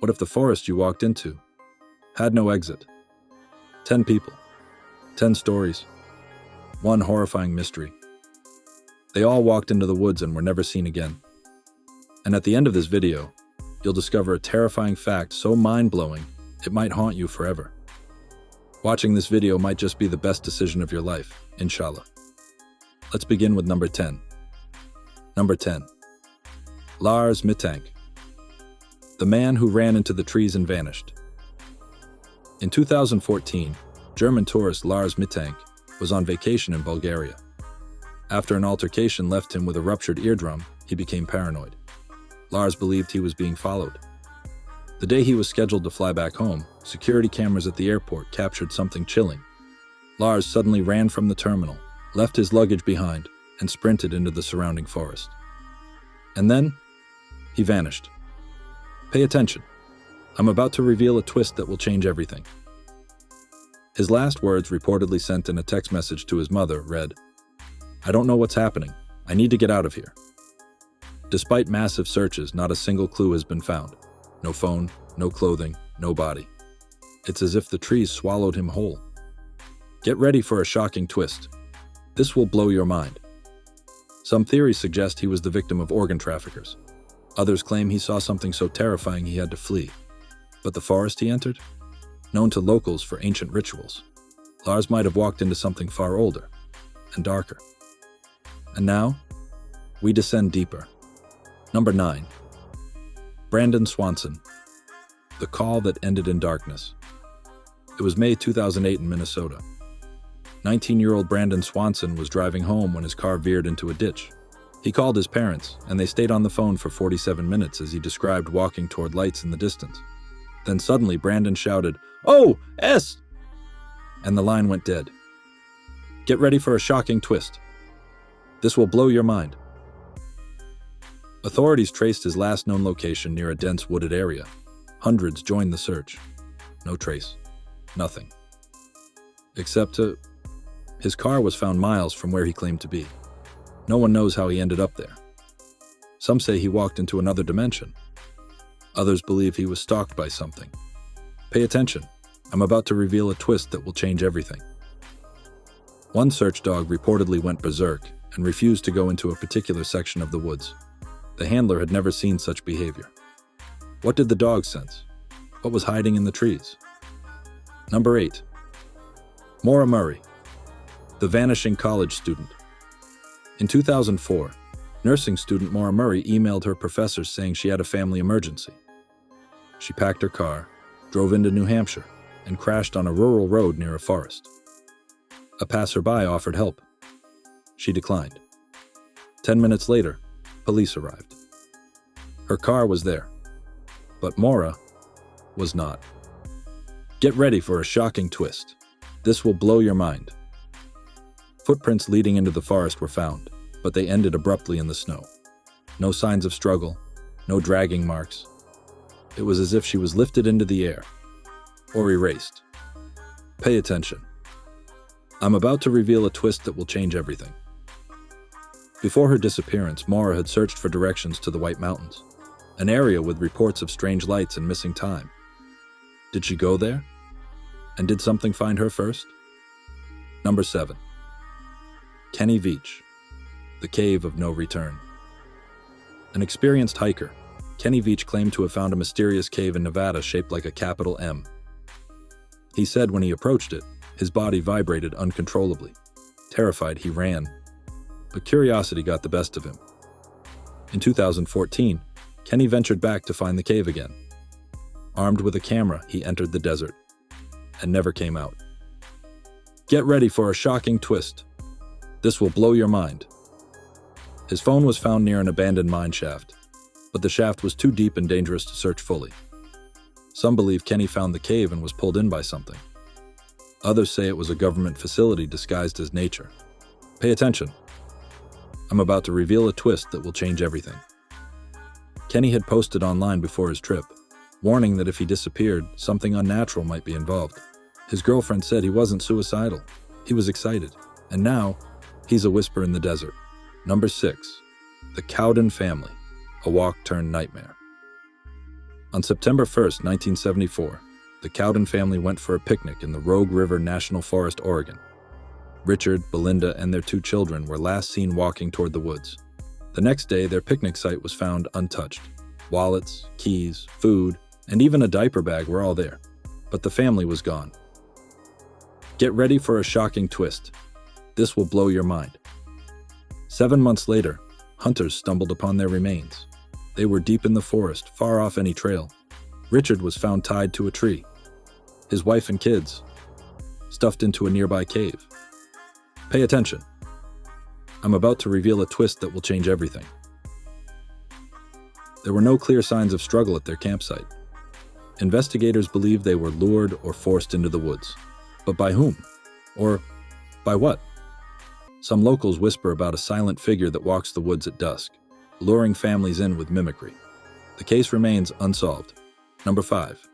What if the forest you walked into had no exit? 10 people, 10 stories, one horrifying mystery. They all walked into the woods and were never seen again. And at the end of this video, you'll discover a terrifying fact so mind-blowing it might haunt you forever. Watching this video might just be the best decision of your life, inshallah. Let's begin with number 10. Number 10. Lars Mitank, the man who ran into the trees and vanished. In 2014, German tourist Lars Mitank was on vacation in Bulgaria. After an altercation left him with a ruptured eardrum, he became paranoid. Lars believed he was being followed. The day he was scheduled to fly back home, security cameras at the airport captured something chilling. Lars suddenly ran from the terminal, left his luggage behind, and sprinted into the surrounding forest. And then, he vanished. Pay attention. I'm about to reveal a twist that will change everything. His last words, reportedly sent in a text message to his mother, read, "I don't know what's happening. I need to get out of here." Despite massive searches, not a single clue has been found. No phone, no clothing, no body. It's as if the trees swallowed him whole. Get ready for a shocking twist. This will blow your mind. Some theories suggest he was the victim of organ traffickers. Others claim he saw something so terrifying he had to flee. But the forest he entered? Known to locals for ancient rituals, Lars might have walked into something far older and darker. And now, we descend deeper. Number 9. Brandon Swanson, the call that ended in darkness. It was May 2008 in Minnesota. 19-year-old Brandon Swanson was driving home when his car veered into a ditch. He called his parents, and they stayed on the phone for 47 minutes as he described walking toward lights in the distance. Then suddenly Brandon shouted, "Oh, S!" and the line went dead. Get ready for a shocking twist. This will blow your mind. Authorities traced his last known location near a dense wooded area. Hundreds joined the search. No trace. Nothing. Except his car was found miles from where he claimed to be. No one knows how he ended up there. Some say he walked into another dimension. Others believe he was stalked by something. Pay attention. I'm about to reveal a twist that will change everything. One search dog reportedly went berserk and refused to go into a particular section of the woods. The handler had never seen such behavior. What did the dog sense? What was hiding in the trees? Number 8. Mora Murray, the vanishing college student. In 2004, nursing student Mora Murray emailed her professors saying she had a family emergency. She packed her car, drove into New Hampshire, and crashed on a rural road near a forest. A passerby offered help. She declined. 10 minutes later, police arrived. Her car was there, but Mora was not. Get ready for a shocking twist. This will blow your mind. Footprints leading into the forest were found, but they ended abruptly in the snow. No signs of struggle, no dragging marks. It was as if she was lifted into the air, or erased. Pay attention. I'm about to reveal a twist that will change everything. Before her disappearance, Mora had searched for directions to the White Mountains, an area with reports of strange lights and missing time. Did she go there? And did something find her first? Number 7. Vich, the Cave of No Return. An experienced hiker, Vich claimed to have found a mysterious cave in Nevada shaped like a capital M. He said when he approached it, his body vibrated uncontrollably. Terrified, he ran. But curiosity got the best of him. In 2014, Kenny ventured back to find the cave again. Armed with a camera, he entered the desert and never came out. Get ready for a shocking twist. This will blow your mind. His phone was found near an abandoned mine shaft, but the shaft was too deep and dangerous to search fully. Some believe Kenny found the cave and was pulled in by something. Others say it was a government facility disguised as nature. Pay attention. I'm about to reveal a twist that will change everything. Kenny had posted online before his trip, warning that if he disappeared, something unnatural might be involved. His girlfriend said he wasn't suicidal. He was excited. And now, he's a whisper in the desert. Number 6. The Cowen Family, a walk-turned nightmare. On September 1st, 1974, the Cowen family went for a picnic in the Rogue River National Forest, Oregon. Richard, Belinda, and their 2 children were last seen walking toward the woods. The next day, their picnic site was found untouched. Wallets, keys, food, and even a diaper bag were all there, but the family was gone. Get ready for a shocking twist. This will blow your mind. 7 months later, hunters stumbled upon their remains. They were deep in the forest, far off any trail. Richard was found tied to a tree. His wife and kids stuffed into a nearby cave. Pay attention. I'm about to reveal a twist that will change everything. There were no clear signs of struggle at their campsite. Investigators believe they were lured or forced into the woods. But by whom? Or by what? Some locals whisper about a silent figure that walks the woods at dusk, luring families in with mimicry. The case remains unsolved. Number 5.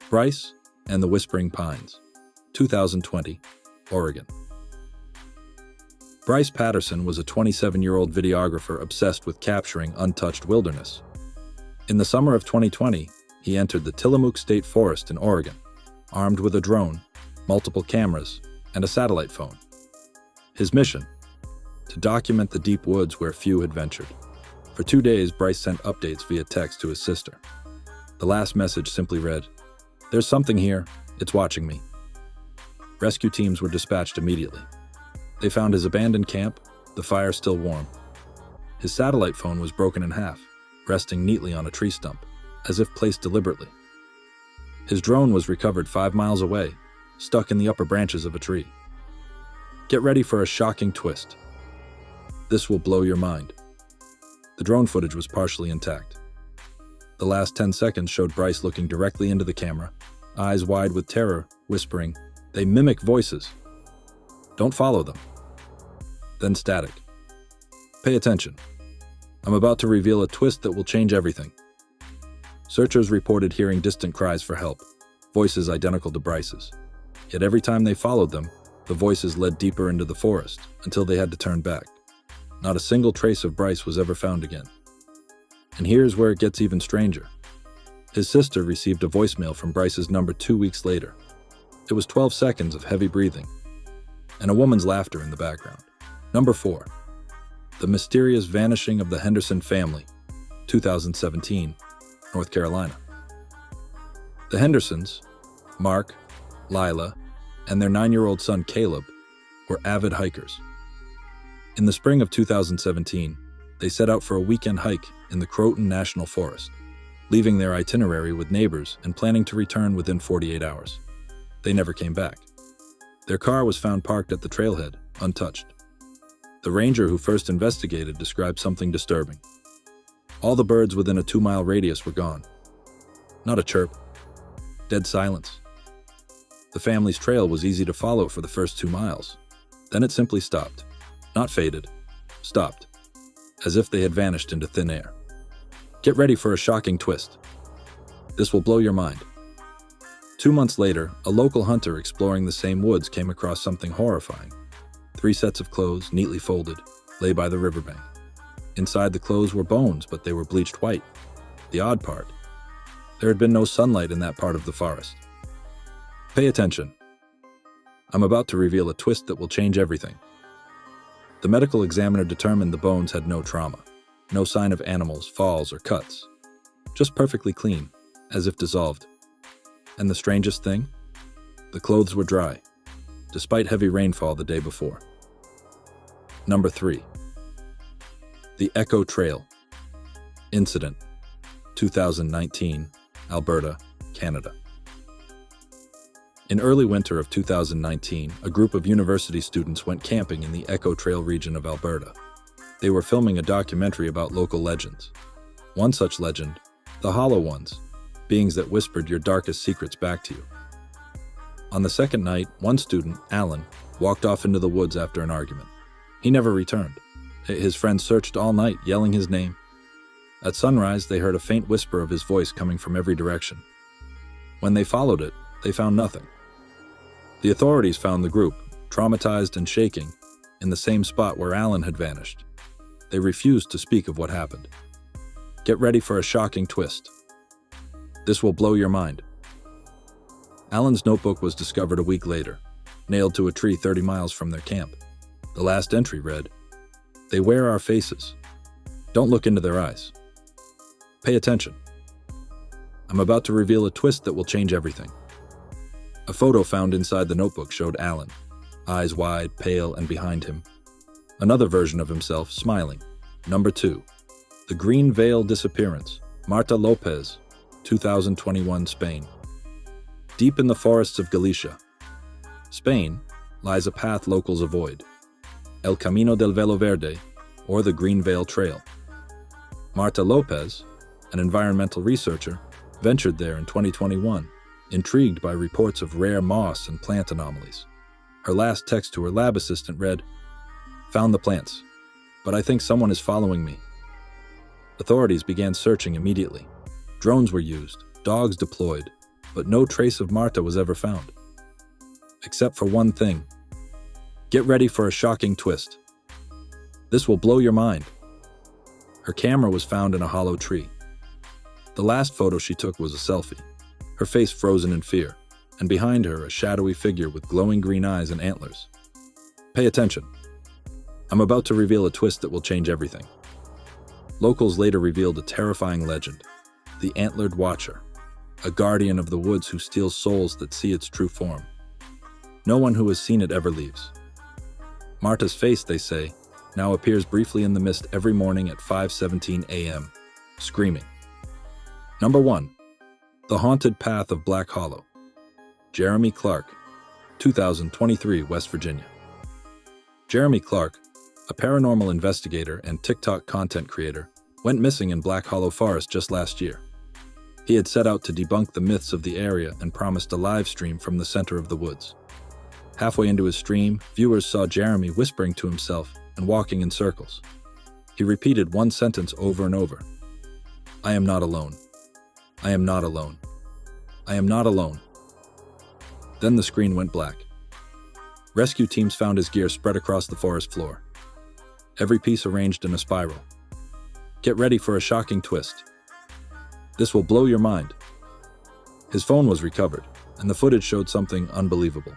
Bryce and the Whispering Pines, 2020, Oregon. Bryce Patterson was a 27-year-old videographer obsessed with capturing untouched wilderness. In the summer of 2020, he entered the Tillamook State Forest in Oregon, armed with a drone, multiple cameras, and a satellite phone. His mission? To document the deep woods where few had ventured. For 2 days, Bryce sent updates via text to his sister. The last message simply read, "There's something here. It's watching me." Rescue teams were dispatched immediately. They found his abandoned camp, the fire still warm. His satellite phone was broken in half, resting neatly on a tree stump, as if placed deliberately. His drone was recovered 5 miles away, stuck in the upper branches of a tree. Get ready for a shocking twist. This will blow your mind. The drone footage was partially intact. The last 10 seconds showed Bryce looking directly into the camera, eyes wide with terror, whispering, "They mimic voices. Don't follow them." Then static. Pay attention. I'm about to reveal a twist that will change everything. Searchers reported hearing distant cries for help, voices identical to Bryce's. Yet every time they followed them, the voices led deeper into the forest until they had to turn back. Not a single trace of Bryce was ever found again. And here's where it gets even stranger. His sister received a voicemail from Bryce's number 2 weeks later. It was 12 seconds of heavy breathing and a woman's laughter in the background. Number 4. The mysterious vanishing of the Henderson family, 2017, North Carolina. The Hendersons, Mark, Lila, and their 9-year-old son Caleb, were avid hikers. In the spring of 2017, they set out for a weekend hike in the Croton National Forest, leaving their itinerary with neighbors and planning to return within 48 hours. They never came back. Their car was found parked at the trailhead, untouched. The ranger who first investigated described something disturbing. All the birds within a 2-mile radius were gone. Not a chirp. Dead silence. The family's trail was easy to follow for the first 2 miles. Then it simply stopped. Not faded. Stopped. As if they had vanished into thin air. Get ready for a shocking twist. This will blow your mind. 2 months later, a local hunter exploring the same woods came across something horrifying. 3 sets of clothes, neatly folded, lay by the riverbank. Inside the clothes were bones, but they were bleached white. The odd part, there had been no sunlight in that part of the forest. Pay attention. I'm about to reveal a twist that will change everything. The medical examiner determined the bones had no trauma, no sign of animals, falls, or cuts. Just perfectly clean, as if dissolved. And the strangest thing? The clothes were dry, despite heavy rainfall the day before. Number 3. The Echo Trail. Incident, 2019, Alberta, Canada. In early winter of 2019, a group of university students went camping in the Echo Trail region of Alberta. They were filming a documentary about local legends. One such legend, the Hollow Ones, beings that whispered your darkest secrets back to you. On the second night, one student, Alan, walked off into the woods after an argument. He never returned. His friends searched all night, yelling his name. At sunrise, they heard a faint whisper of his voice coming from every direction. When they followed it, they found nothing. The authorities found the group, traumatized and shaking, in the same spot where Alan had vanished. They refused to speak of what happened. Get ready for a shocking twist. This will blow your mind. Alan's notebook was discovered a week later, nailed to a tree 30 miles from their camp. The last entry read, "They wear our faces. Don't look into their eyes. Pay attention. I'm about to reveal a twist that will change everything." A photo found inside the notebook showed Alan, eyes wide, pale, and behind him, another version of himself, smiling. Number 2. The Green Veil Disappearance, Marta Lopez, 2021, Spain. Deep in the forests of Galicia, Spain, lies a path locals avoid, El Camino del Velo Verde, or the Green Veil Trail. Marta Lopez, an environmental researcher, ventured there in 2021, intrigued by reports of rare moss and plant anomalies. Her last text to her lab assistant read, "Found the plants, but I think someone is following me." Authorities began searching immediately. Drones were used, dogs deployed, but no trace of Marta was ever found. Except for one thing. Get ready for a shocking twist. This will blow your mind. Her camera was found in a hollow tree. The last photo she took was a selfie, her face frozen in fear, and behind her a shadowy figure with glowing green eyes and antlers. Pay attention. I'm about to reveal a twist that will change everything. Locals later revealed a terrifying legend, the Antlered Watcher, a guardian of the woods who steals souls that see its true form. No one who has seen it ever leaves. Marta's face, they say, now appears briefly in the mist every morning at 5:17 a.m., screaming. Number 1. The Haunted Path of Black Hollow. Jeremy Clark, 2023, West Virginia. Jeremy Clark, a paranormal investigator and TikTok content creator, went missing in Black Hollow Forest just last year. He had set out to debunk the myths of the area and promised a live stream from the center of the woods. Halfway into his stream, viewers saw Jeremy whispering to himself and walking in circles. He repeated one sentence over and over. "I am not alone. I am not alone. I am not alone." Then the screen went black. Rescue teams found his gear spread across the forest floor, every piece arranged in a spiral. Get ready for a shocking twist. This will blow your mind. His phone was recovered, and the footage showed something unbelievable.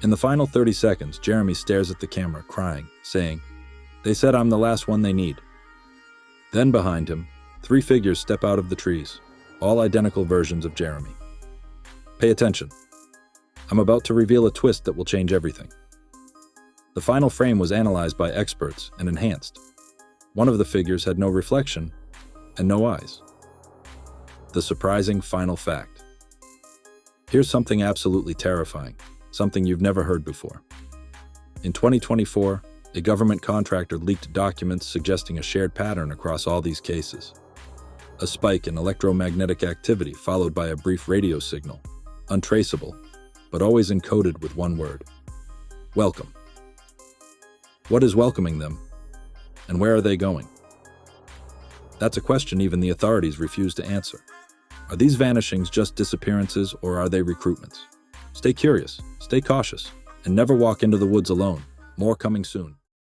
In the final 30 seconds, Jeremy stares at the camera, crying, saying, "They said I'm the last one they need." Then behind him, 3 figures step out of the trees, all identical versions of Jeremy. Pay attention. I'm about to reveal a twist that will change everything. The final frame was analyzed by experts and enhanced. One of the figures had no reflection and no eyes. The surprising final fact. Here's something absolutely terrifying, something you've never heard before. In 2024, a government contractor leaked documents suggesting a shared pattern across all these cases. A spike in electromagnetic activity followed by a brief radio signal, untraceable, but always encoded with one word: welcome. What is welcoming them? And where are they going? That's a question even the authorities refuse to answer. Are these vanishings just disappearances, or are they recruitments? Stay curious, stay cautious, and never walk into the woods alone. More coming soon.